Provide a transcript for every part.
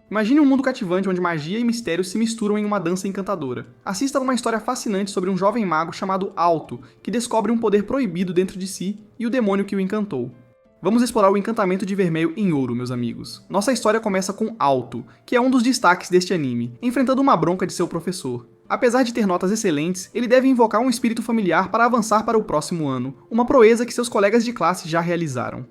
Imagine um mundo cativante onde magia e mistério se misturam em uma dança encantadora. Assista a uma história fascinante sobre um jovem mago chamado Alto, que descobre um poder proibido dentro de si e o demônio que o encantou. Vamos explorar o encantamento de vermelho em ouro, meus amigos. Nossa história começa com Alto, que é um dos destaques deste anime, enfrentando uma bronca de seu professor. Apesar de ter notas excelentes, ele deve invocar um espírito familiar para avançar para o próximo ano, uma proeza que seus colegas de classe já realizaram.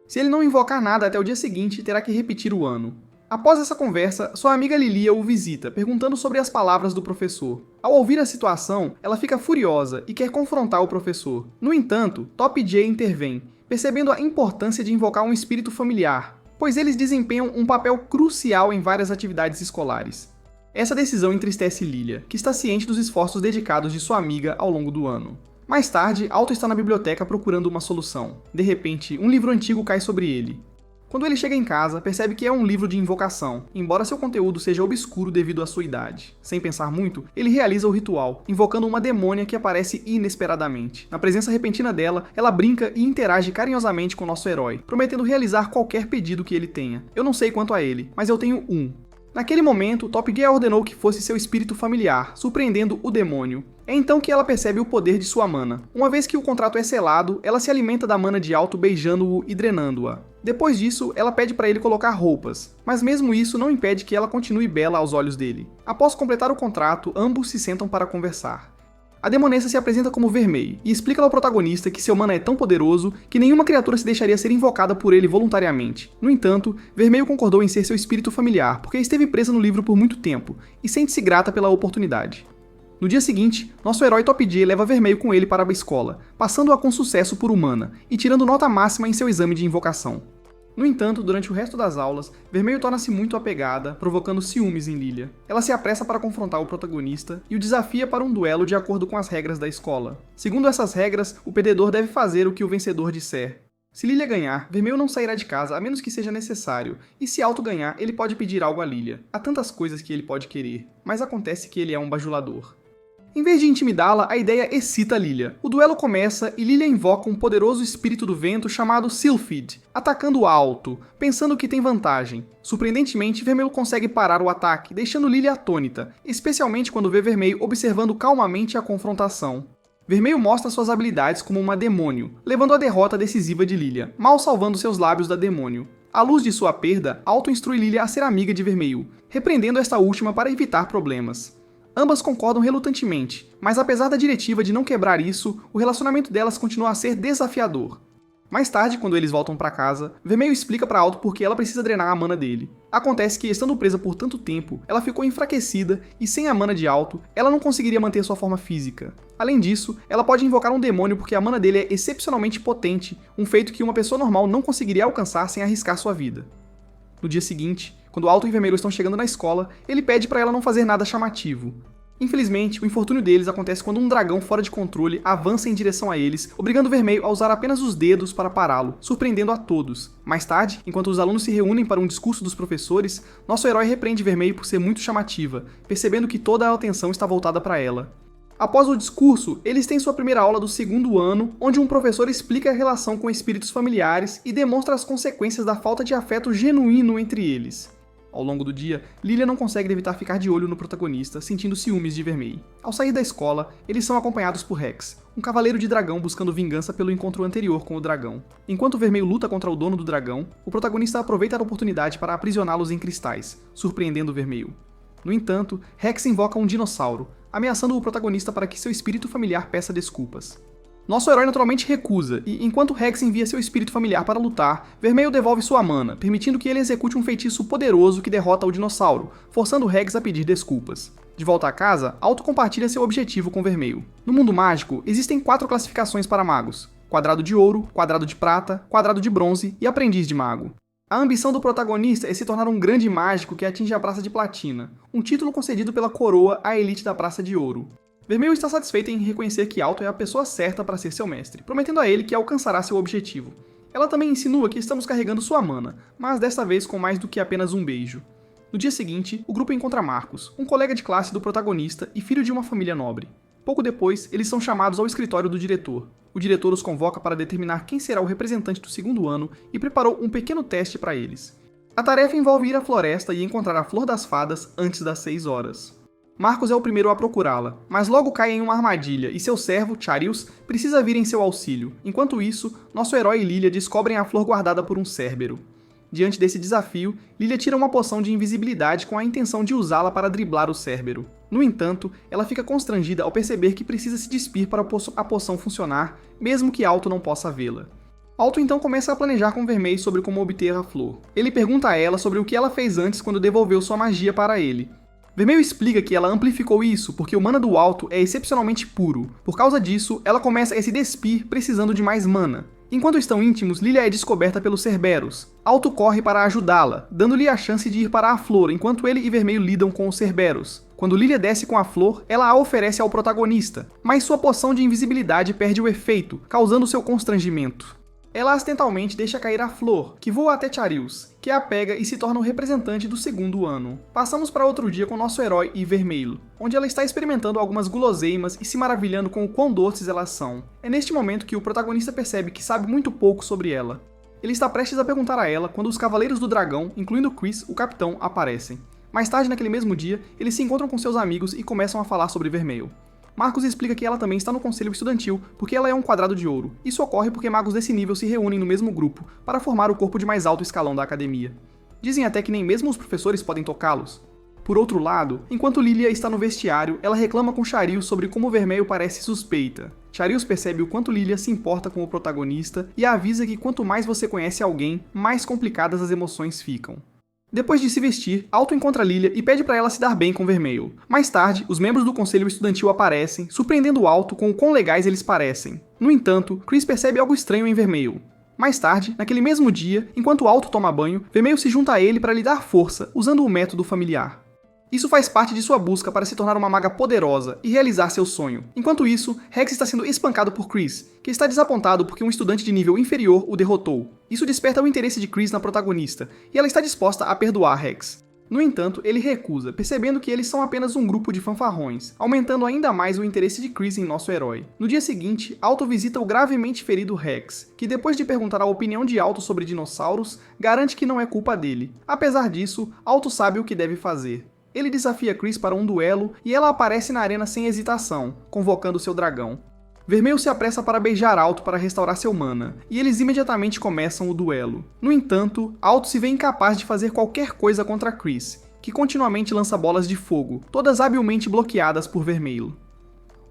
Se ele não invocar nada até o dia seguinte, terá que repetir o ano. Após essa conversa, sua amiga Lilia o visita, perguntando sobre as palavras do professor. Ao ouvir a situação, ela fica furiosa e quer confrontar o professor. No entanto, Top J intervém, percebendo a importância de invocar um espírito familiar, pois eles desempenham um papel crucial em várias atividades escolares. Essa decisão entristece Lilia, que está ciente dos esforços dedicados de sua amiga ao longo do ano. Mais tarde, Alto está na biblioteca procurando uma solução. De repente, um livro antigo cai sobre ele. Quando ele chega em casa, percebe que é um livro de invocação, embora seu conteúdo seja obscuro devido à sua idade. Sem pensar muito, ele realiza o ritual, invocando uma demônia que aparece inesperadamente. Na presença repentina dela, ela brinca e interage carinhosamente com nosso herói, prometendo realizar qualquer pedido que ele tenha. Eu não sei quanto a ele, mas eu tenho um. Naquele momento, Top Gear ordenou que fosse seu espírito familiar, surpreendendo o demônio. É então que ela percebe o poder de sua mana. Uma vez que o contrato é selado, ela se alimenta da mana de Alto beijando-o e drenando-a. Depois disso, ela pede para ele colocar roupas, mas mesmo isso não impede que ela continue bela aos olhos dele. Após completar o contrato, ambos se sentam para conversar. A demonessa se apresenta como Vermelho e explica ao protagonista que seu mana é tão poderoso que nenhuma criatura se deixaria ser invocada por ele voluntariamente. No entanto, Vermelho concordou em ser seu espírito familiar porque esteve presa no livro por muito tempo e sente-se grata pela oportunidade. No dia seguinte, nosso herói Top J leva Vermelho com ele para a escola, passando-a com sucesso por humana e tirando nota máxima em seu exame de invocação. No entanto, durante o resto das aulas, Vermelho torna-se muito apegada, provocando ciúmes em Lilia. Ela se apressa para confrontar o protagonista e o desafia para um duelo de acordo com as regras da escola. Segundo essas regras, o perdedor deve fazer o que o vencedor disser. Se Lilia ganhar, Vermelho não sairá de casa a menos que seja necessário, e se Alto ganhar, ele pode pedir algo a Lilia. Há tantas coisas que ele pode querer, mas acontece que ele é um bajulador. Em vez de intimidá-la, a ideia excita Lilia. O duelo começa e Lilia invoca um poderoso espírito do vento chamado Sylphid, atacando Alto, pensando que tem vantagem. Surpreendentemente, Vermelho consegue parar o ataque, deixando Lilia atônita, especialmente quando vê Vermelho observando calmamente a confrontação. Vermelho mostra suas habilidades como uma demônio, levando à derrota decisiva de Lilia, mal salvando seus lábios da demônio. À luz de sua perda, Alto instrui Lilia a ser amiga de Vermelho, repreendendo esta última para evitar problemas. Ambas concordam relutantemente, mas apesar da diretiva de não quebrar isso, o relacionamento delas continua a ser desafiador. Mais tarde, quando eles voltam para casa, Vermelho explica para Alto por que ela precisa drenar a mana dele. Acontece que, estando presa por tanto tempo, ela ficou enfraquecida e sem a mana de Alto, ela não conseguiria manter sua forma física. Além disso, ela pode invocar um demônio porque a mana dele é excepcionalmente potente, um feito que uma pessoa normal não conseguiria alcançar sem arriscar sua vida. No dia seguinte, quando Alto e Vermelho estão chegando na escola, ele pede para ela não fazer nada chamativo. Infelizmente, o infortúnio deles acontece quando um dragão fora de controle avança em direção a eles, obrigando Vermelho a usar apenas os dedos para pará-lo, surpreendendo a todos. Mais tarde, enquanto os alunos se reúnem para um discurso dos professores, nosso herói repreende Vermelho por ser muito chamativa, percebendo que toda a atenção está voltada para ela. Após o discurso, eles têm sua primeira aula do segundo ano, onde um professor explica a relação com espíritos familiares e demonstra as consequências da falta de afeto genuíno entre eles. Ao longo do dia, Lilia não consegue evitar ficar de olho no protagonista, sentindo ciúmes de Vermelho. Ao sair da escola, eles são acompanhados por Rex, um cavaleiro de dragão buscando vingança pelo encontro anterior com o dragão. Enquanto Vermelho luta contra o dono do dragão, o protagonista aproveita a oportunidade para aprisioná-los em cristais, surpreendendo Vermelho. No entanto, Rex invoca um dinossauro, ameaçando o protagonista para que seu espírito familiar peça desculpas. Nosso herói naturalmente recusa, e enquanto Rex envia seu espírito familiar para lutar, Vermelho devolve sua mana, permitindo que ele execute um feitiço poderoso que derrota o dinossauro, forçando Rex a pedir desculpas. De volta a casa, Alto compartilha seu objetivo com Vermelho. No mundo mágico, existem 4 classificações para magos: quadrado de ouro, quadrado de prata, quadrado de bronze e aprendiz de mago. A ambição do protagonista é se tornar um grande mágico que atinge a Praça de Platina, um título concedido pela coroa à elite da Praça de Ouro. Vermelho está satisfeita em reconhecer que Alto é a pessoa certa para ser seu mestre, prometendo a ele que alcançará seu objetivo. Ela também insinua que estamos carregando sua mana, mas desta vez com mais do que apenas um beijo. No dia seguinte, o grupo encontra Marcos, um colega de classe do protagonista e filho de uma família nobre. Pouco depois, eles são chamados ao escritório do diretor. O diretor os convoca para determinar quem será o representante do segundo ano e preparou um pequeno teste para eles. A tarefa envolve ir à floresta e encontrar a Flor das Fadas antes das 6 horas. Marcos é o primeiro a procurá-la, mas logo cai em uma armadilha e seu servo, Charius, precisa vir em seu auxílio. Enquanto isso, nosso herói e Lilia descobrem a flor guardada por um Cérbero. Diante desse desafio, Lilia tira uma poção de invisibilidade com a intenção de usá-la para driblar o Cérbero. No entanto, ela fica constrangida ao perceber que precisa se despir para a poção funcionar, mesmo que Alto não possa vê-la. Alto então começa a planejar com Vermelho sobre como obter a flor. Ele pergunta a ela sobre o que ela fez antes quando devolveu sua magia para ele. Vermelho explica que ela amplificou isso porque o mana do Alto é excepcionalmente puro. Por causa disso, ela começa a se despir precisando de mais mana. Enquanto estão íntimos, Lilia é descoberta pelos Cerberos. Alto corre para ajudá-la, dando-lhe a chance de ir para a flor enquanto ele e Vermelho lidam com os Cerberos. Quando Lilia desce com a flor, ela a oferece ao protagonista, mas sua poção de invisibilidade perde o efeito, causando seu constrangimento. Ela acidentalmente deixa cair a flor, que voa até Charius, que a pega e se torna o representante do segundo ano. Passamos para outro dia com nosso herói e Vermelho, onde ela está experimentando algumas guloseimas e se maravilhando com o quão doces elas são. É neste momento que o protagonista percebe que sabe muito pouco sobre ela. Ele está prestes a perguntar a ela quando os Cavaleiros do Dragão, incluindo Chris, o capitão, aparecem. Mais tarde naquele mesmo dia, eles se encontram com seus amigos e começam a falar sobre Vermelho. Marcos explica que ela também está no conselho estudantil porque ela é um quadrado de ouro. Isso ocorre porque magos desse nível se reúnem no mesmo grupo para formar o corpo de mais alto escalão da academia. Dizem até que nem mesmo os professores podem tocá-los. Por outro lado, enquanto Lilia está no vestiário, ela reclama com Charius sobre como Vermelho parece suspeita. Charius percebe o quanto Lilia se importa com o protagonista e a avisa que quanto mais você conhece alguém, mais complicadas as emoções ficam. Depois de se vestir, Alto encontra Lilia e pede para ela se dar bem com Vermelho. Mais tarde, os membros do conselho estudantil aparecem, surpreendendo Alto com o quão legais eles parecem. No entanto, Chris percebe algo estranho em Vermelho. Mais tarde, naquele mesmo dia, enquanto Alto toma banho, Vermelho se junta a ele para lhe dar força, usando o método familiar. Isso faz parte de sua busca para se tornar uma maga poderosa e realizar seu sonho. Enquanto isso, Rex está sendo espancado por Chris, que está desapontado porque um estudante de nível inferior o derrotou. Isso desperta o interesse de Chris na protagonista, e ela está disposta a perdoar Rex. No entanto, ele recusa, percebendo que eles são apenas um grupo de fanfarrões, aumentando ainda mais o interesse de Chris em nosso herói. No dia seguinte, Alto visita o gravemente ferido Rex, que depois de perguntar a opinião de Alto sobre dinossauros, garante que não é culpa dele. Apesar disso, Alto sabe o que deve fazer. Ele desafia Chris para um duelo e ela aparece na arena sem hesitação, convocando seu dragão. Vermelho se apressa para beijar Alto para restaurar seu mana, e eles imediatamente começam o duelo. No entanto, Alto se vê incapaz de fazer qualquer coisa contra Chris, que continuamente lança bolas de fogo, todas habilmente bloqueadas por Vermelho.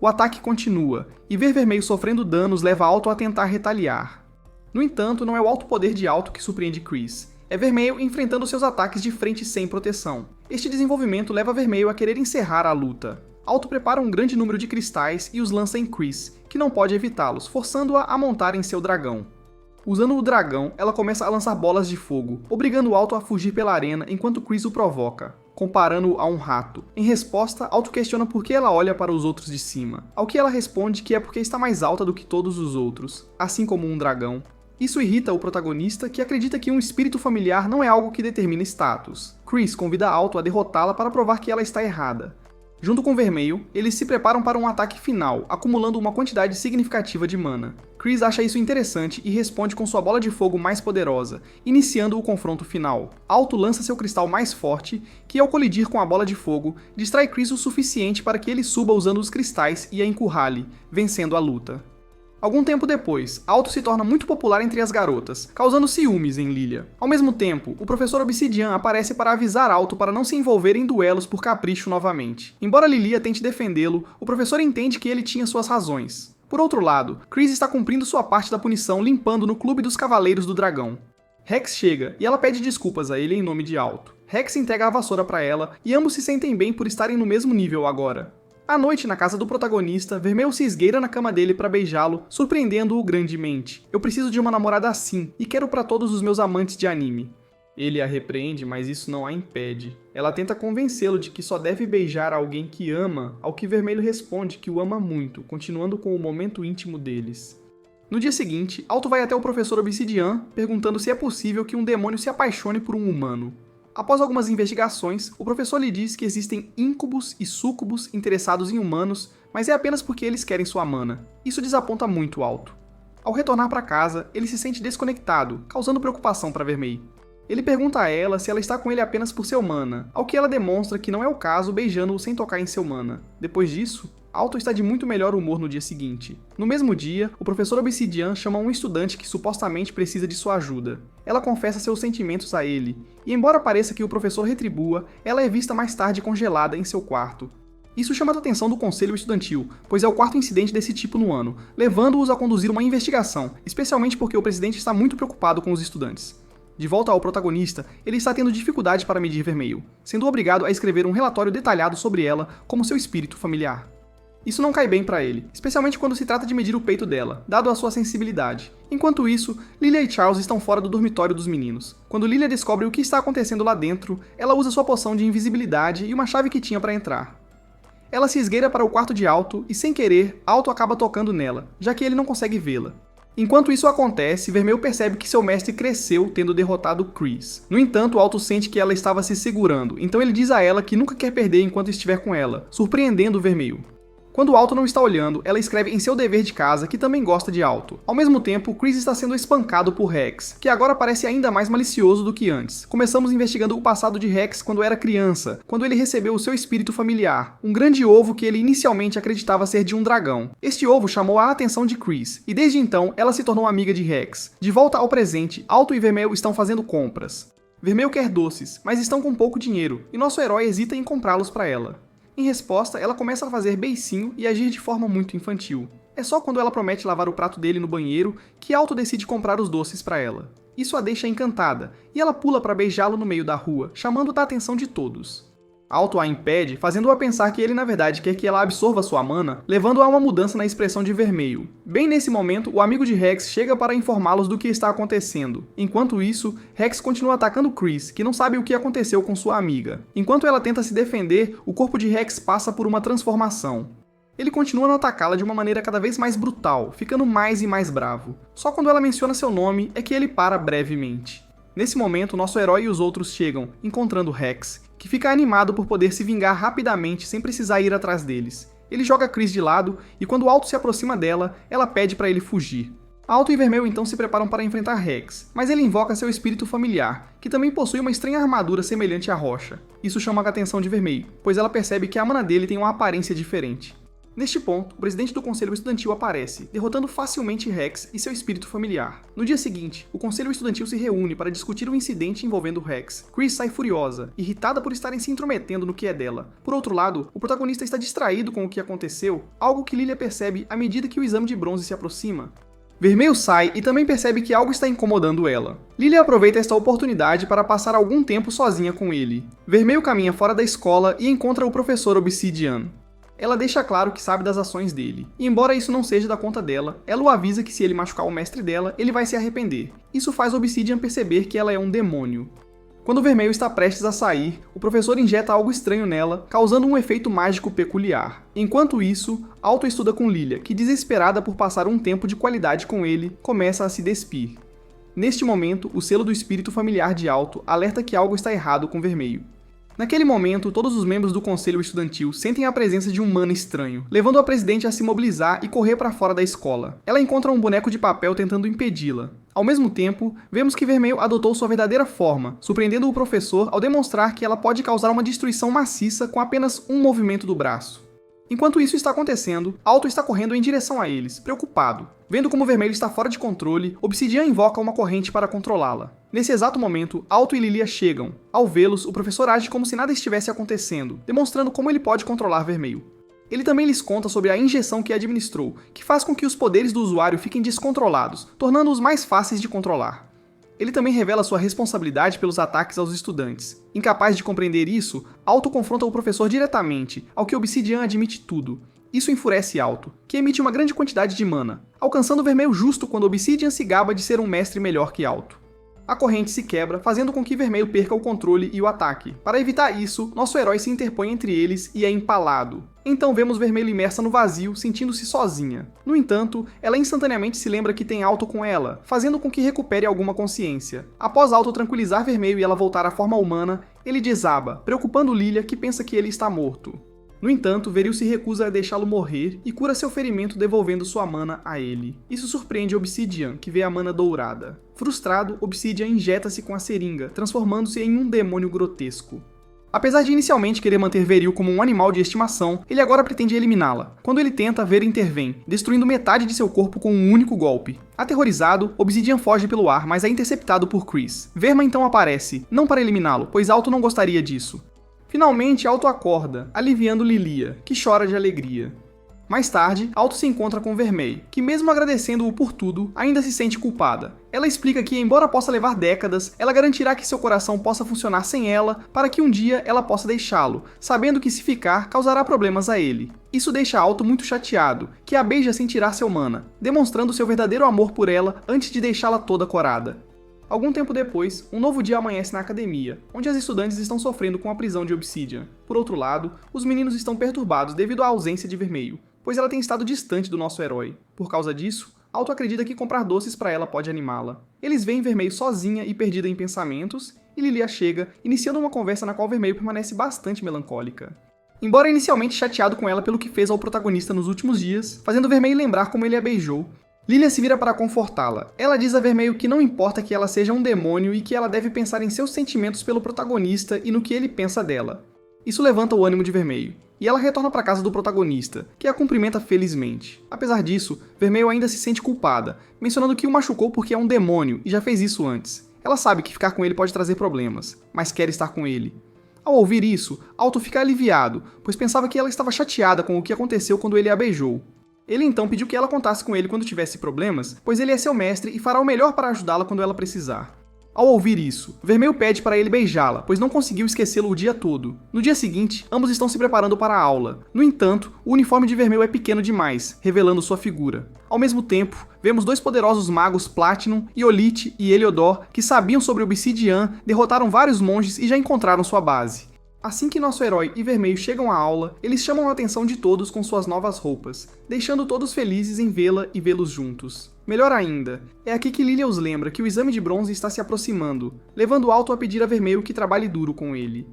O ataque continua, e ver Vermelho sofrendo danos leva Alto a tentar retaliar. No entanto, não é o alto poder de Alto que surpreende Chris. É Vermelho enfrentando seus ataques de frente sem proteção. Este desenvolvimento leva Vermelho a querer encerrar a luta. Alto prepara um grande número de cristais e os lança em Chris, que não pode evitá-los, forçando-a a montar em seu dragão. Usando o dragão, ela começa a lançar bolas de fogo, obrigando Alto a fugir pela arena enquanto Chris o provoca, comparando-o a um rato. Em resposta, Alto questiona por que ela olha para os outros de cima, ao que ela responde que é porque está mais alta do que todos os outros, assim como um dragão. Isso irrita o protagonista, que acredita que um espírito familiar não é algo que determina status. Chris convida Alto a derrotá-la para provar que ela está errada. Junto com Vermelho, eles se preparam para um ataque final, acumulando uma quantidade significativa de mana. Chris acha isso interessante e responde com sua bola de fogo mais poderosa, iniciando o confronto final. Alto lança seu cristal mais forte, que ao colidir com a bola de fogo, distrai Chris o suficiente para que ele suba usando os cristais e a encurrale, vencendo a luta. Algum tempo depois, Alto se torna muito popular entre as garotas, causando ciúmes em Lilia. Ao mesmo tempo, o professor Obsidian aparece para avisar Alto para não se envolver em duelos por capricho novamente. Embora Lilia tente defendê-lo, o professor entende que ele tinha suas razões. Por outro lado, Chris está cumprindo sua parte da punição limpando no Clube dos Cavaleiros do Dragão. Rex chega e ela pede desculpas a ele em nome de Alto. Rex entrega a vassoura para ela e ambos se sentem bem por estarem no mesmo nível agora. À noite, na casa do protagonista, Vermelho se esgueira na cama dele para beijá-lo, surpreendendo-o grandemente. Eu preciso de uma namorada assim, e quero para todos os meus amantes de anime. Ele a repreende, mas isso não a impede. Ela tenta convencê-lo de que só deve beijar alguém que ama, ao que Vermelho responde que o ama muito, continuando com o momento íntimo deles. No dia seguinte, Alto vai até o professor Obsidian, perguntando se é possível que um demônio se apaixone por um humano. Após algumas investigações, o professor lhe diz que existem íncubos e súcubos interessados em humanos, mas é apenas porque eles querem sua mana. Isso desaponta muito Alto. Ao retornar para casa, ele se sente desconectado, causando preocupação para Vermelho. Ele pergunta a ela se ela está com ele apenas por ser humana, ao que ela demonstra que não é o caso, beijando-o sem tocar em seu mana. Depois disso, Alto está de muito melhor humor no dia seguinte. No mesmo dia, o professor Obsidian chama um estudante que supostamente precisa de sua ajuda. Ela confessa seus sentimentos a ele, e embora pareça que o professor retribua, ela é vista mais tarde congelada em seu quarto. Isso chama a atenção do conselho estudantil, pois é o quarto incidente desse tipo no ano, levando-os a conduzir uma investigação, especialmente porque o presidente está muito preocupado com os estudantes. De volta ao protagonista, ele está tendo dificuldade para medir Vermeil, sendo obrigado a escrever um relatório detalhado sobre ela como seu espírito familiar. Isso não cai bem para ele, especialmente quando se trata de medir o peito dela, dado a sua sensibilidade. Enquanto isso, Lilia e Charles estão fora do dormitório dos meninos. Quando Lilia descobre o que está acontecendo lá dentro, ela usa sua poção de invisibilidade e uma chave que tinha para entrar. Ela se esgueira para o quarto de Alto e, sem querer, Alto acaba tocando nela, já que ele não consegue vê-la. Enquanto isso acontece, Vermeil percebe que seu mestre cresceu tendo derrotado Chris. No entanto, Alto sente que ela estava se segurando, então ele diz a ela que nunca quer perder enquanto estiver com ela, surpreendendo Vermeil. Quando Alto não está olhando, ela escreve em seu dever de casa que também gosta de Alto. Ao mesmo tempo, Chris está sendo espancado por Rex, que agora parece ainda mais malicioso do que antes. Começamos investigando o passado de Rex quando era criança, quando ele recebeu o seu espírito familiar, um grande ovo que ele inicialmente acreditava ser de um dragão. Este ovo chamou a atenção de Chris, e desde então ela se tornou amiga de Rex. De volta ao presente, Alto e Vermeil estão fazendo compras. Vermeil quer doces, mas estão com pouco dinheiro, e nosso herói hesita em comprá-los para ela. Em resposta, ela começa a fazer beicinho e agir de forma muito infantil. É só quando ela promete lavar o prato dele no banheiro que Alto decide comprar os doces para ela. Isso a deixa encantada, e ela pula para beijá-lo no meio da rua, chamando a atenção de todos. Alto a impede, fazendo-a pensar que ele na verdade quer que ela absorva sua mana, levando a uma mudança na expressão de Vermeil. Bem nesse momento, o amigo de Rex chega para informá-los do que está acontecendo. Enquanto isso, Rex continua atacando Chris, que não sabe o que aconteceu com sua amiga. Enquanto ela tenta se defender, o corpo de Rex passa por uma transformação. Ele continua a atacá-la de uma maneira cada vez mais brutal, ficando mais e mais bravo. Só quando ela menciona seu nome é que ele para brevemente. Nesse momento, nosso herói e os outros chegam, encontrando Rex, que fica animado por poder se vingar rapidamente sem precisar ir atrás deles. Ele joga Chris de lado e quando Alto se aproxima dela, ela pede para ele fugir. Alto e Vermeil então se preparam para enfrentar Rex, mas ele invoca seu espírito familiar, que também possui uma estranha armadura semelhante à rocha. Isso chama a atenção de Vermeil, pois ela percebe que a mana dele tem uma aparência diferente. Neste ponto, o presidente do conselho estudantil aparece, derrotando facilmente Rex e seu espírito familiar. No dia seguinte, o conselho estudantil se reúne para discutir o incidente envolvendo Rex. Chris sai furiosa, irritada por estarem se intrometendo no que é dela. Por outro lado, o protagonista está distraído com o que aconteceu, algo que Lilia percebe à medida que o exame de bronze se aproxima. Vermeil sai e também percebe que algo está incomodando ela. Lilia aproveita esta oportunidade para passar algum tempo sozinha com ele. Vermeil caminha fora da escola e encontra o professor Obsidian. Ela deixa claro que sabe das ações dele, e embora isso não seja da conta dela, ela o avisa que se ele machucar o mestre dela, ele vai se arrepender. Isso faz Obsidian perceber que ela é um demônio. Quando Vermeil está prestes a sair, o professor injeta algo estranho nela, causando um efeito mágico peculiar. Enquanto isso, Alto estuda com Lilia, que desesperada por passar um tempo de qualidade com ele, começa a se despir. Neste momento, o selo do espírito familiar de Alto alerta que algo está errado com Vermeil. Naquele momento, todos os membros do conselho estudantil sentem a presença de um mana estranho, levando a presidente a se mobilizar e correr para fora da escola. Ela encontra um boneco de papel tentando impedi-la. Ao mesmo tempo, vemos que Vermeil adotou sua verdadeira forma, surpreendendo o professor ao demonstrar que ela pode causar uma destruição maciça com apenas um movimento do braço. Enquanto isso está acontecendo, Alto está correndo em direção a eles, preocupado. Vendo como Vermelho está fora de controle, Obsidian invoca uma corrente para controlá-la. Nesse exato momento, Alto e Lilia chegam. Ao vê-los, o professor age como se nada estivesse acontecendo, demonstrando como ele pode controlar Vermelho. Ele também lhes conta sobre a injeção que administrou, que faz com que os poderes do usuário fiquem descontrolados, tornando-os mais fáceis de controlar. Ele também revela sua responsabilidade pelos ataques aos estudantes. Incapaz de compreender isso, Alto confronta o professor diretamente, ao que Obsidian admite tudo. Isso enfurece Alto, que emite uma grande quantidade de mana, alcançando o Vermelho justo quando Obsidian se gaba de ser um mestre melhor que Alto. A corrente se quebra, fazendo com que Vermelho perca o controle e o ataque. Para evitar isso, nosso herói se interpõe entre eles e é empalado. Então vemos Vermelho imersa no vazio, sentindo-se sozinha. No entanto, ela instantaneamente se lembra que tem Alto com ela, fazendo com que recupere alguma consciência. Após Alto tranquilizar Vermelho e ela voltar à forma humana, ele desaba, preocupando Lilia, que pensa que ele está morto. No entanto, Veril se recusa a deixá-lo morrer e cura seu ferimento devolvendo sua mana a ele. Isso surpreende Obsidian, que vê a mana dourada. Frustrado, Obsidian injeta-se com a seringa, transformando-se em um demônio grotesco. Apesar de inicialmente querer manter Veril como um animal de estimação, ele agora pretende eliminá-la. Quando ele tenta, Ver intervém, destruindo metade de seu corpo com um único golpe. Aterrorizado, Obsidian foge pelo ar, mas é interceptado por Chris. Verma então aparece, não para eliminá-lo, pois Alto não gostaria disso. Finalmente, Alto acorda, aliviando Lilia, que chora de alegria. Mais tarde, Alto se encontra com Vermeil, que mesmo agradecendo-o por tudo, ainda se sente culpada. Ela explica que, embora possa levar décadas, ela garantirá que seu coração possa funcionar sem ela, para que um dia ela possa deixá-lo, sabendo que se ficar, causará problemas a ele. Isso deixa Alto muito chateado, que a beija sem tirar seu mana, demonstrando seu verdadeiro amor por ela antes de deixá-la toda corada. Algum tempo depois, um novo dia amanhece na academia, onde as estudantes estão sofrendo com a prisão de Obsidian. Por outro lado, os meninos estão perturbados devido à ausência de Vermelho, pois ela tem estado distante do nosso herói. Por causa disso, Alto acredita que comprar doces para ela pode animá-la. Eles veem Vermelho sozinha e perdida em pensamentos, e Lilia chega, iniciando uma conversa na qual Vermelho permanece bastante melancólica. Embora inicialmente chateado com ela pelo que fez ao protagonista nos últimos dias, fazendo Vermelho lembrar como ele a beijou, Lilia se vira para confortá-la. Ela diz a Vermelho que não importa que ela seja um demônio e que ela deve pensar em seus sentimentos pelo protagonista e no que ele pensa dela. Isso levanta o ânimo de Vermelho, e ela retorna para a casa do protagonista, que a cumprimenta felizmente. Apesar disso, Vermelho ainda se sente culpada, mencionando que o machucou porque é um demônio e já fez isso antes. Ela sabe que ficar com ele pode trazer problemas, mas quer estar com ele. Ao ouvir isso, Alto fica aliviado, pois pensava que ela estava chateada com o que aconteceu quando ele a beijou. Ele então pediu que ela contasse com ele quando tivesse problemas, pois ele é seu mestre e fará o melhor para ajudá-la quando ela precisar. Ao ouvir isso, Vermelho pede para ele beijá-la, pois não conseguiu esquecê-lo o dia todo. No dia seguinte, ambos estão se preparando para a aula. No entanto, o uniforme de Vermelho é pequeno demais, revelando sua figura. Ao mesmo tempo, vemos dois poderosos magos Platinum, Iolite e Heliodor, que sabiam sobre Obsidian, derrotaram vários monges e já encontraram sua base. Assim que nosso herói e Vermelho chegam à aula, eles chamam a atenção de todos com suas novas roupas, deixando todos felizes em vê-la e vê-los juntos. Melhor ainda, é aqui que Lilia os lembra que o exame de bronze está se aproximando, levando Alto a pedir a Vermelho que trabalhe duro com ele.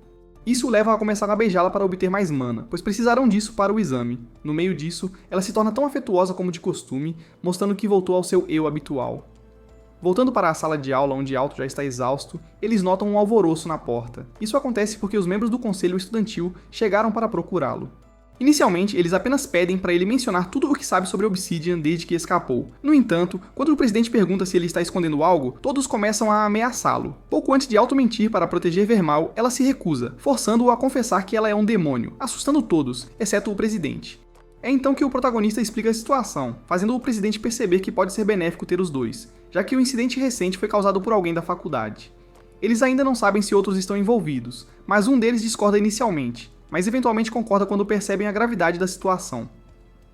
Isso leva a começar a beijá-la para obter mais mana, pois precisarão disso para o exame. No meio disso, ela se torna tão afetuosa como de costume, mostrando que voltou ao seu eu habitual. Voltando para a sala de aula onde Alto já está exausto, eles notam um alvoroço na porta. Isso acontece porque os membros do conselho estudantil chegaram para procurá-lo. Inicialmente, eles apenas pedem para ele mencionar tudo o que sabe sobre Obsidian desde que escapou. No entanto, quando o presidente pergunta se ele está escondendo algo, todos começam a ameaçá-lo. Pouco antes de Alto mentir para proteger Vermal, ela se recusa, forçando-o a confessar que ela é um demônio, assustando todos, exceto o presidente. É então que o protagonista explica a situação, fazendo o presidente perceber que pode ser benéfico ter os dois, já que o incidente recente foi causado por alguém da faculdade. Eles ainda não sabem se outros estão envolvidos, mas um deles discorda inicialmente, mas eventualmente concorda quando percebem a gravidade da situação.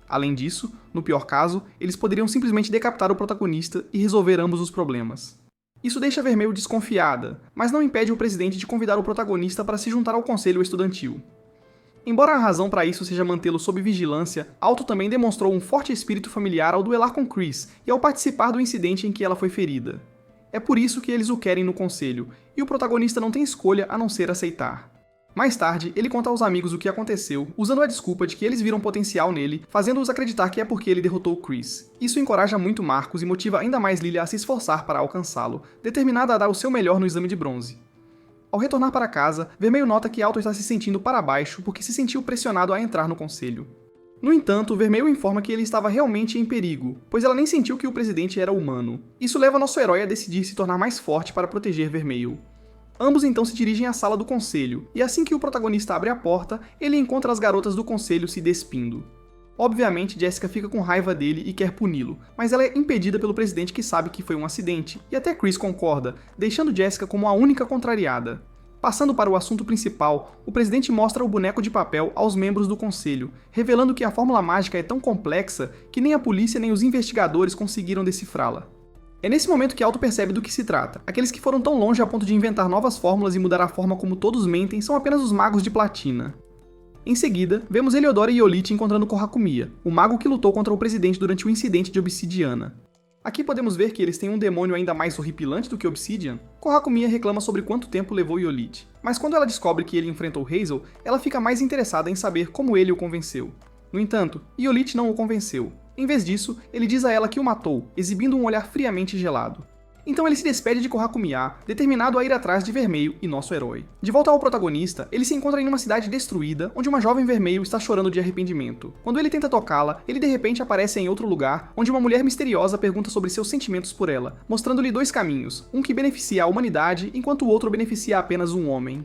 Além disso, no pior caso, eles poderiam simplesmente decapitar o protagonista e resolver ambos os problemas. Isso deixa Vermelho desconfiada, mas não impede o presidente de convidar o protagonista para se juntar ao conselho estudantil. Embora a razão para isso seja mantê-lo sob vigilância, Alto também demonstrou um forte espírito familiar ao duelar com Chris e ao participar do incidente em que ela foi ferida. É por isso que eles o querem no conselho, e o protagonista não tem escolha a não ser aceitar. Mais tarde, ele conta aos amigos o que aconteceu, usando a desculpa de que eles viram potencial nele, fazendo-os acreditar que é porque ele derrotou Chris. Isso encoraja muito Marcus e motiva ainda mais Lilia a se esforçar para alcançá-lo, determinada a dar o seu melhor no exame de bronze. Ao retornar para casa, Vermelho nota que Alto está se sentindo para baixo porque se sentiu pressionado a entrar no conselho. No entanto, Vermelho informa que ele estava realmente em perigo, pois ela nem sentiu que o presidente era humano. Isso leva nosso herói a decidir se tornar mais forte para proteger Vermelho. Ambos então se dirigem à sala do conselho, e assim que o protagonista abre a porta, ele encontra as garotas do conselho se despindo. Obviamente, Jessica fica com raiva dele e quer puni-lo, mas ela é impedida pelo presidente que sabe que foi um acidente, e até Chris concorda, deixando Jessica como a única contrariada. Passando para o assunto principal, o presidente mostra o boneco de papel aos membros do conselho, revelando que a fórmula mágica é tão complexa que nem a polícia nem os investigadores conseguiram decifrá-la. É nesse momento que Alto percebe do que se trata. Aqueles que foram tão longe a ponto de inventar novas fórmulas e mudar a forma como todos mentem são apenas os magos de platina. Em seguida, vemos Heliodor e Iolite encontrando Kohakumiya, o mago que lutou contra o presidente durante o incidente de Obsidiana. Aqui podemos ver que eles têm um demônio ainda mais horripilante do que Obsidian. Kohakumiya reclama sobre quanto tempo levou Iolit, mas quando ela descobre que ele enfrentou Hazel, ela fica mais interessada em saber como ele o convenceu. No entanto, Iolit não o convenceu. Em vez disso, ele diz a ela que o matou, exibindo um olhar friamente gelado. Então ele se despede de Kohakumiya, determinado a ir atrás de Vermelho e nosso herói. De volta ao protagonista, ele se encontra em uma cidade destruída, onde uma jovem Vermelho está chorando de arrependimento. Quando ele tenta tocá-la, ele de repente aparece em outro lugar, onde uma mulher misteriosa pergunta sobre seus sentimentos por ela, mostrando-lhe dois caminhos, um que beneficia a humanidade, enquanto o outro beneficia apenas um homem.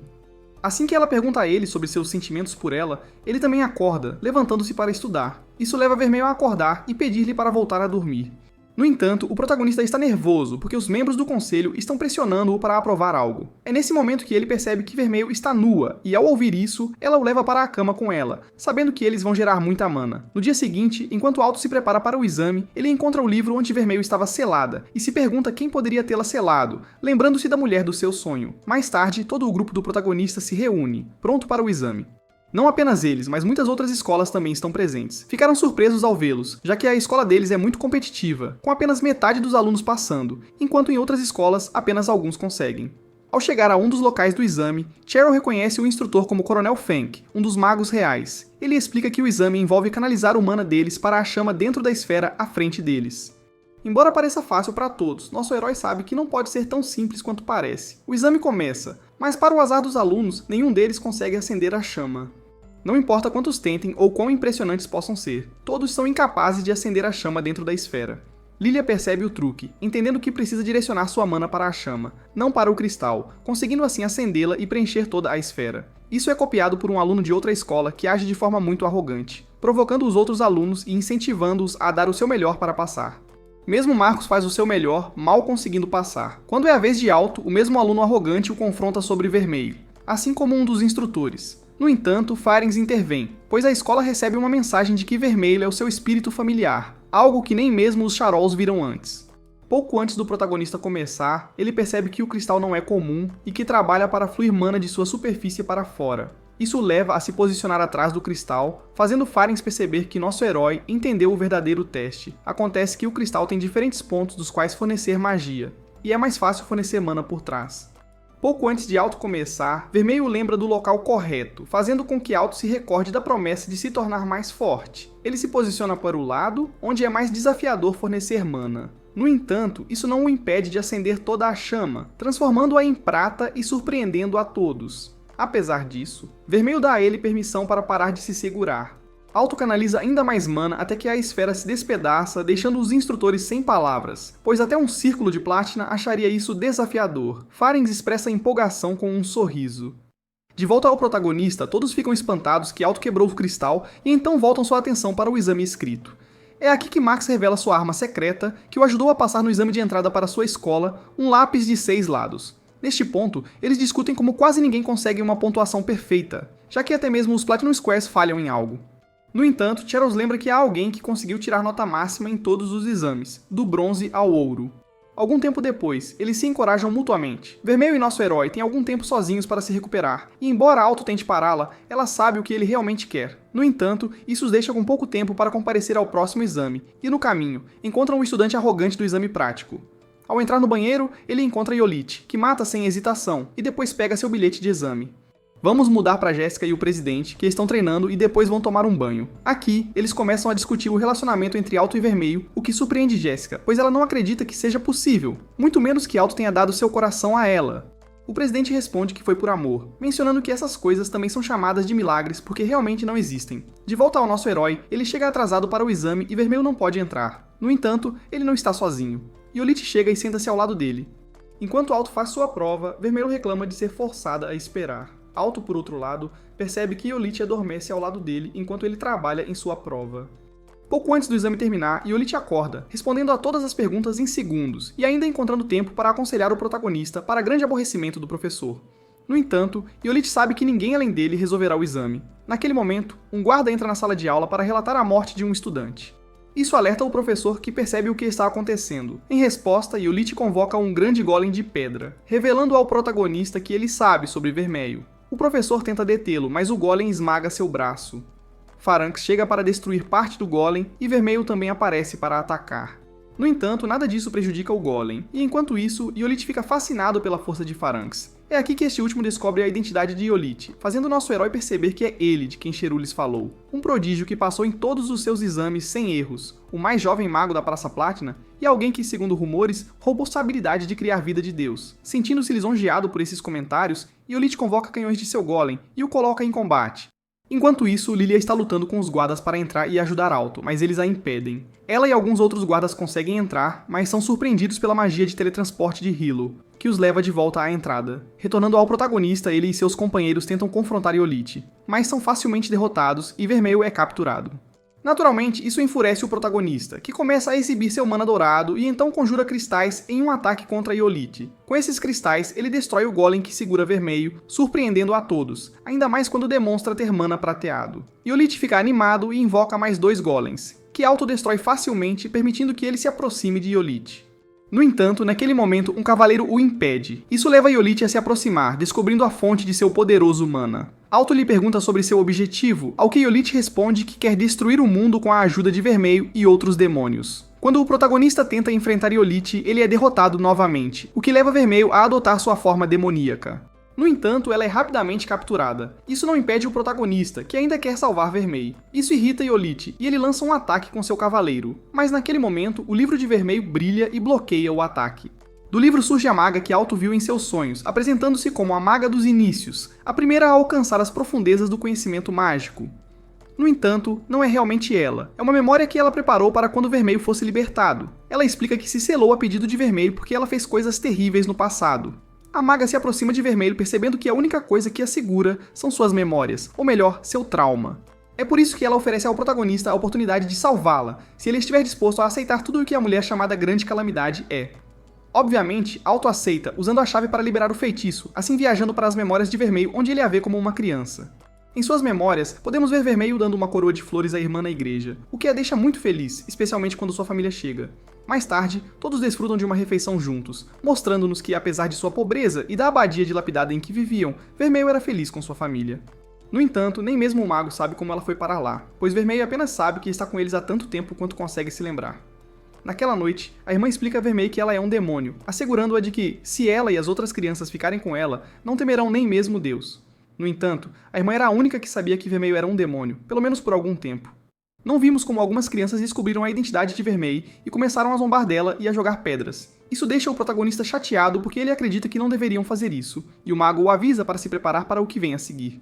Assim que ela pergunta a ele sobre seus sentimentos por ela, ele também acorda, levantando-se para estudar. Isso leva Vermelho a acordar e pedir-lhe para voltar a dormir. No entanto, o protagonista está nervoso porque os membros do conselho estão pressionando-o para aprovar algo. É nesse momento que ele percebe que Vermelho está nua, e ao ouvir isso, ela o leva para a cama com ela, sabendo que eles vão gerar muita mana. No dia seguinte, enquanto Alto se prepara para o exame, ele encontra o livro onde Vermelho estava selada, e se pergunta quem poderia tê-la selado, lembrando-se da mulher do seu sonho. Mais tarde, todo o grupo do protagonista se reúne, pronto para o exame. Não apenas eles, mas muitas outras escolas também estão presentes. Ficaram surpresos ao vê-los, já que a escola deles é muito competitiva, com apenas metade dos alunos passando, enquanto em outras escolas apenas alguns conseguem. Ao chegar a um dos locais do exame, Cheryl reconhece o instrutor como Coronel Fenk, um dos magos reais. Ele explica que o exame envolve canalizar o mana deles para a chama dentro da esfera à frente deles. Embora pareça fácil para todos, nosso herói sabe que não pode ser tão simples quanto parece. O exame começa, mas para o azar dos alunos, nenhum deles consegue acender a chama. Não importa quantos tentem ou quão impressionantes possam ser, todos são incapazes de acender a chama dentro da esfera. Lilia percebe o truque, entendendo que precisa direcionar sua mana para a chama, não para o cristal, conseguindo assim acendê-la e preencher toda a esfera. Isso é copiado por um aluno de outra escola que age de forma muito arrogante, provocando os outros alunos e incentivando-os a dar o seu melhor para passar. Mesmo Marcos faz o seu melhor, mal conseguindo passar. Quando é a vez de Alto, o mesmo aluno arrogante o confronta sobre Vermelho, assim como um dos instrutores. No entanto, Farenz intervém, pois a escola recebe uma mensagem de que Vermelho é o seu espírito familiar, algo que nem mesmo os Charols viram antes. Pouco antes do protagonista começar, ele percebe que o cristal não é comum e que trabalha para fluir mana de sua superfície para fora. Isso o leva a se posicionar atrás do cristal, fazendo Farenz perceber que nosso herói entendeu o verdadeiro teste. Acontece que o cristal tem diferentes pontos dos quais fornecer magia, e é mais fácil fornecer mana por trás. Pouco antes de Alto começar, Vermelho lembra do local correto, fazendo com que Alto se recorde da promessa de se tornar mais forte. Ele se posiciona para o lado, onde é mais desafiador fornecer mana. No entanto, isso não o impede de acender toda a chama, transformando-a em prata e surpreendendo a todos. Apesar disso, Vermelho dá a ele permissão para parar de se segurar. Alto canaliza ainda mais mana até que a esfera se despedaça, deixando os instrutores sem palavras, pois até um círculo de Platina acharia isso desafiador. Farenz expressa empolgação com um sorriso. De volta ao protagonista, todos ficam espantados que Alto quebrou o cristal e então voltam sua atenção para o exame escrito. É aqui que Max revela sua arma secreta, que o ajudou a passar no exame de entrada para sua escola, um lápis de 6 lados. Neste ponto, eles discutem como quase ninguém consegue uma pontuação perfeita, já que até mesmo os Platinum Squares falham em algo. No entanto, Cheryl lembra que há alguém que conseguiu tirar nota máxima em todos os exames, do bronze ao ouro. Algum tempo depois, eles se encorajam mutuamente. Vermelho e nosso herói têm algum tempo sozinhos para se recuperar, e embora Alto tente pará-la, ela sabe o que ele realmente quer. No entanto, isso os deixa com pouco tempo para comparecer ao próximo exame, e no caminho, encontram um estudante arrogante do exame prático. Ao entrar no banheiro, ele encontra Iolit, que mata sem hesitação, e depois pega seu bilhete de exame. Vamos mudar para Jéssica e o presidente, que estão treinando e depois vão tomar um banho. Aqui, eles começam a discutir o relacionamento entre Alto e Vermelho, o que surpreende Jéssica, pois ela não acredita que seja possível, muito menos que Alto tenha dado seu coração a ela. O presidente responde que foi por amor, mencionando que essas coisas também são chamadas de milagres porque realmente não existem. De volta ao nosso herói, ele chega atrasado para o exame e Vermelho não pode entrar. No entanto, ele não está sozinho. Iolit chega e senta-se ao lado dele. Enquanto Alto faz sua prova, Vermelho reclama de ser forçada a esperar. Alto, por outro lado, percebe que Iolit adormece ao lado dele enquanto ele trabalha em sua prova. Pouco antes do exame terminar, Iolit acorda, respondendo a todas as perguntas em segundos, e ainda encontrando tempo para aconselhar o protagonista para grande aborrecimento do professor. No entanto, Iolit sabe que ninguém além dele resolverá o exame. Naquele momento, um guarda entra na sala de aula para relatar a morte de um estudante. Isso alerta o professor, que percebe o que está acontecendo. Em resposta, Iolit convoca um grande golem de pedra, revelando ao protagonista que ele sabe sobre Vermelho. O professor tenta detê-lo, mas o golem esmaga seu braço. Farenz chega para destruir parte do golem e Vermelho também aparece para atacar. No entanto, nada disso prejudica o Golem, e enquanto isso, Iolit fica fascinado pela força de Pharynx. É aqui que este último descobre a identidade de Iolit, fazendo nosso herói perceber que é ele de quem Cherulis falou. Um prodígio que passou em todos os seus exames sem erros, o mais jovem mago da Praça Plátina, e alguém que, segundo rumores, roubou sua habilidade de criar vida de Deus. Sentindo-se lisonjeado por esses comentários, Iolit convoca canhões de seu Golem e o coloca em combate. Enquanto isso, Lilia está lutando com os guardas para entrar e ajudar Alto, mas eles a impedem. Ela e alguns outros guardas conseguem entrar, mas são surpreendidos pela magia de teletransporte de Hilo, que os leva de volta à entrada. Retornando ao protagonista, ele e seus companheiros tentam confrontar Iolit, mas são facilmente derrotados e Vermelho é capturado. Naturalmente, isso enfurece o protagonista, que começa a exibir seu mana dourado e então conjura cristais em um ataque contra Iolit. Com esses cristais, ele destrói o golem que segura Vermelho, surpreendendo a todos, ainda mais quando demonstra ter mana prateado. Iolit fica animado e invoca mais 2 golems, que autodestrói facilmente, permitindo que ele se aproxime de Iolit. No entanto, naquele momento, um cavaleiro o impede. Isso leva Iolit a se aproximar, descobrindo a fonte de seu poderoso mana. Alto lhe pergunta sobre seu objetivo, ao que Iolit responde que quer destruir o mundo com a ajuda de Vermelho e outros demônios. Quando o protagonista tenta enfrentar Iolit, ele é derrotado novamente, o que leva Vermelho a adotar sua forma demoníaca. No entanto, ela é rapidamente capturada. Isso não impede o protagonista, que ainda quer salvar Vermelho. Isso irrita Iolit, e ele lança um ataque com seu cavaleiro. Mas naquele momento, o livro de Vermelho brilha e bloqueia o ataque. Do livro surge a maga que Alto viu em seus sonhos, apresentando-se como a Maga dos Inícios, a primeira a alcançar as profundezas do conhecimento mágico. No entanto, não é realmente ela. É uma memória que ela preparou para quando Vermelho fosse libertado. Ela explica que se selou a pedido de Vermelho porque ela fez coisas terríveis no passado. A maga se aproxima de Vermelho percebendo que a única coisa que a segura são suas memórias, ou melhor, seu trauma. É por isso que ela oferece ao protagonista a oportunidade de salvá-la, se ele estiver disposto a aceitar tudo o que a mulher chamada Grande Calamidade é. Obviamente, Alto aceita, usando a chave para liberar o feitiço, assim viajando para as memórias de Vermelho, onde ele a vê como uma criança. Em suas memórias, podemos ver Vermelho dando uma coroa de flores à irmã na igreja, o que a deixa muito feliz, especialmente quando sua família chega. Mais tarde, todos desfrutam de uma refeição juntos, mostrando-nos que, apesar de sua pobreza e da abadia dilapidada em que viviam, Vermelho era feliz com sua família. No entanto, nem mesmo o mago sabe como ela foi parar lá, pois Vermelho apenas sabe que está com eles há tanto tempo quanto consegue se lembrar. Naquela noite, a irmã explica a Vermelho que ela é um demônio, assegurando-a de que, se ela e as outras crianças ficarem com ela, não temerão nem mesmo Deus. No entanto, a irmã era a única que sabia que Vermelho era um demônio, pelo menos por algum tempo. Não vimos como algumas crianças descobriram a identidade de Vermelho e começaram a zombar dela e a jogar pedras. Isso deixa o protagonista chateado porque ele acredita que não deveriam fazer isso, e o mago o avisa para se preparar para o que vem a seguir.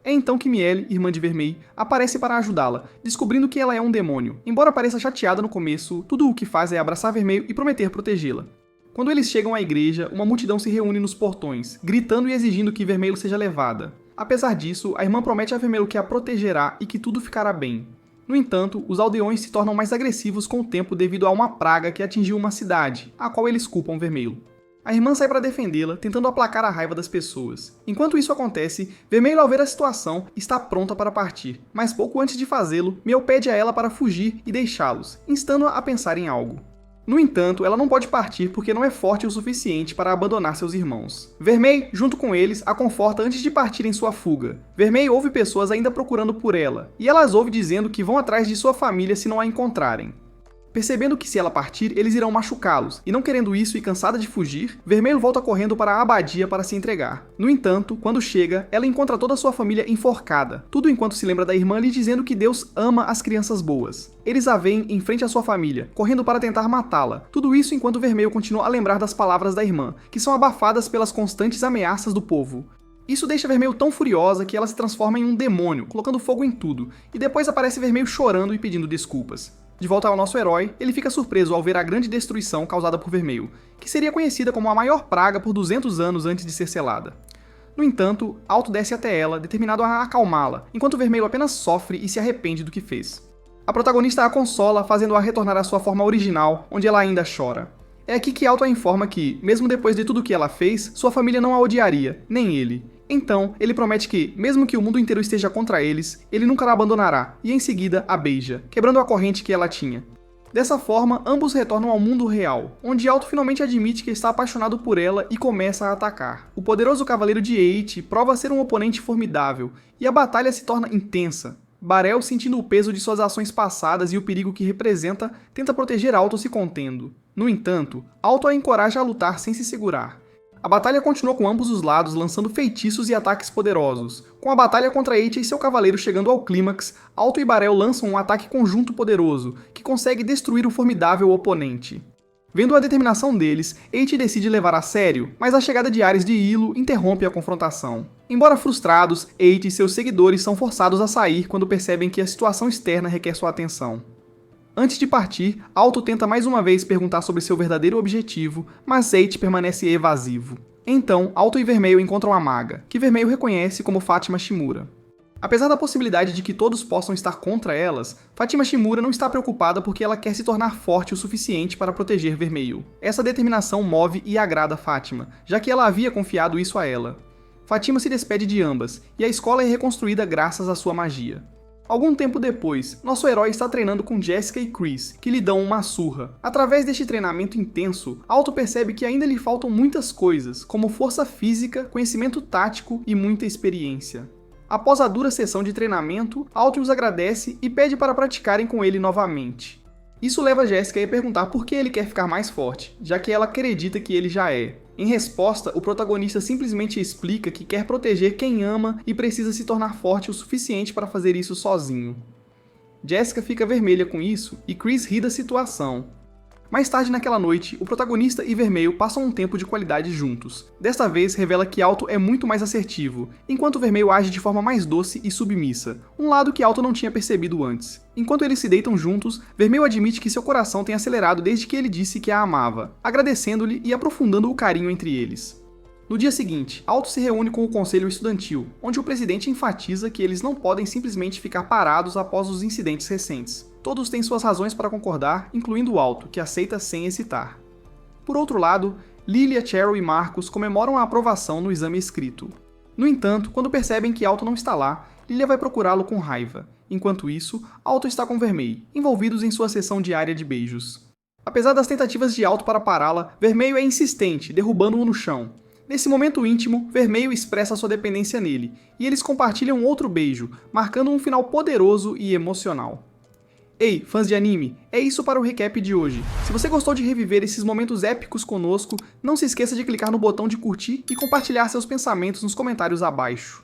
É então que Miele, irmã de Vermelho, aparece para ajudá-la, descobrindo que ela é um demônio. Embora pareça chateada no começo, tudo o que faz é abraçar Vermelho e prometer protegê-la. Quando eles chegam à igreja, uma multidão se reúne nos portões, gritando e exigindo que Vermelho seja levada. Apesar disso, a irmã promete a Vermelho que a protegerá e que tudo ficará bem. No entanto, os aldeões se tornam mais agressivos com o tempo devido a uma praga que atingiu uma cidade, a qual eles culpam Vermelho. A irmã sai para defendê-la, tentando aplacar a raiva das pessoas. Enquanto isso acontece, Vermelho, ao ver a situação, está pronta para partir, mas pouco antes de fazê-lo, Miel pede a ela para fugir e deixá-los, instando-a a pensar em algo. No entanto, ela não pode partir porque não é forte o suficiente para abandonar seus irmãos. Vermelho, junto com eles, a conforta antes de partir em sua fuga. Vermelho ouve pessoas ainda procurando por ela, e ela as ouve dizendo que vão atrás de sua família se não a encontrarem. Percebendo que se ela partir, eles irão machucá-los, e não querendo isso e cansada de fugir, Vermelho volta correndo para a abadia para se entregar. No entanto, quando chega, ela encontra toda a sua família enforcada, tudo enquanto se lembra da irmã lhe dizendo que Deus ama as crianças boas. Eles a veem em frente à sua família, correndo para tentar matá-la, tudo isso enquanto Vermelho continua a lembrar das palavras da irmã, que são abafadas pelas constantes ameaças do povo. Isso deixa Vermelho tão furiosa que ela se transforma em um demônio, colocando fogo em tudo, e depois aparece Vermelho chorando e pedindo desculpas. De volta ao nosso herói, ele fica surpreso ao ver a grande destruição causada por Vermelho, que seria conhecida como a maior praga por 200 anos antes de ser selada. No entanto, Alto desce até ela, determinado a acalmá-la, enquanto Vermelho apenas sofre e se arrepende do que fez. A protagonista a consola, fazendo-a retornar à sua forma original, onde ela ainda chora. É aqui que Alto a informa que, mesmo depois de tudo o que ela fez, sua família não a odiaria, nem ele. Então, ele promete que, mesmo que o mundo inteiro esteja contra eles, ele nunca a abandonará, e em seguida a beija, quebrando a corrente que ela tinha. Dessa forma, ambos retornam ao mundo real, onde Alto finalmente admite que está apaixonado por ela e começa a atacar. O poderoso cavaleiro de Eite prova ser um oponente formidável, e a batalha se torna intensa. Barel, sentindo o peso de suas ações passadas e o perigo que representa, tenta proteger Alto se contendo. No entanto, Alto a encoraja a lutar sem se segurar. A batalha continua com ambos os lados lançando feitiços e ataques poderosos. Com a batalha contra Eiichiro e seu cavaleiro chegando ao clímax, Alto e Barel lançam um ataque conjunto poderoso, que consegue destruir o formidável oponente. Vendo a determinação deles, Eiichiro decide levar a sério, mas a chegada de Ares de Hilo interrompe a confrontação. Embora frustrados, Eiichiro e seus seguidores são forçados a sair quando percebem que a situação externa requer sua atenção. Antes de partir, Alto tenta mais uma vez perguntar sobre seu verdadeiro objetivo, mas Eiichiro permanece evasivo. Então, Alto e Vermelho encontram a maga, que Vermelho reconhece como Fátima Shimura. Apesar da possibilidade de que todos possam estar contra elas, Fátima Shimura não está preocupada porque ela quer se tornar forte o suficiente para proteger Vermelho. Essa determinação move e agrada Fátima, já que ela havia confiado isso a ela. Fátima se despede de ambas, e a escola é reconstruída graças à sua magia. Algum tempo depois, nosso herói está treinando com Jessica e Chris, que lhe dão uma surra. Através deste treinamento intenso, Alto percebe que ainda lhe faltam muitas coisas, como força física, conhecimento tático e muita experiência. Após a dura sessão de treinamento, Alto os agradece e pede para praticarem com ele novamente. Isso leva Jessica a perguntar por que ele quer ficar mais forte, já que ela acredita que ele já é. Em resposta, o protagonista simplesmente explica que quer proteger quem ama e precisa se tornar forte o suficiente para fazer isso sozinho. Jessica fica vermelha com isso e Chris ri da situação. Mais tarde naquela noite, o protagonista e Vermelho passam um tempo de qualidade juntos. Desta vez, revela que Alto é muito mais assertivo, enquanto Vermelho age de forma mais doce e submissa, um lado que Alto não tinha percebido antes. Enquanto eles se deitam juntos, Vermelho admite que seu coração tem acelerado desde que ele disse que a amava, agradecendo-lhe e aprofundando o carinho entre eles. No dia seguinte, Alto se reúne com o conselho estudantil, onde o presidente enfatiza que eles não podem simplesmente ficar parados após os incidentes recentes. Todos têm suas razões para concordar, incluindo o Alto, que aceita sem hesitar. Por outro lado, Lilia, Cheryl e Marcus comemoram a aprovação no exame escrito. No entanto, quando percebem que Alto não está lá, Lilia vai procurá-lo com raiva. Enquanto isso, Alto está com Vermelho, envolvidos em sua sessão diária de beijos. Apesar das tentativas de Alto para pará-la, Vermelho é insistente, derrubando-o no chão. Nesse momento íntimo, Vermelho expressa sua dependência nele, e eles compartilham outro beijo, marcando um final poderoso e emocional. Ei, fãs de anime, é isso para o recap de hoje. Se você gostou de reviver esses momentos épicos conosco, não se esqueça de clicar no botão de curtir e compartilhar seus pensamentos nos comentários abaixo.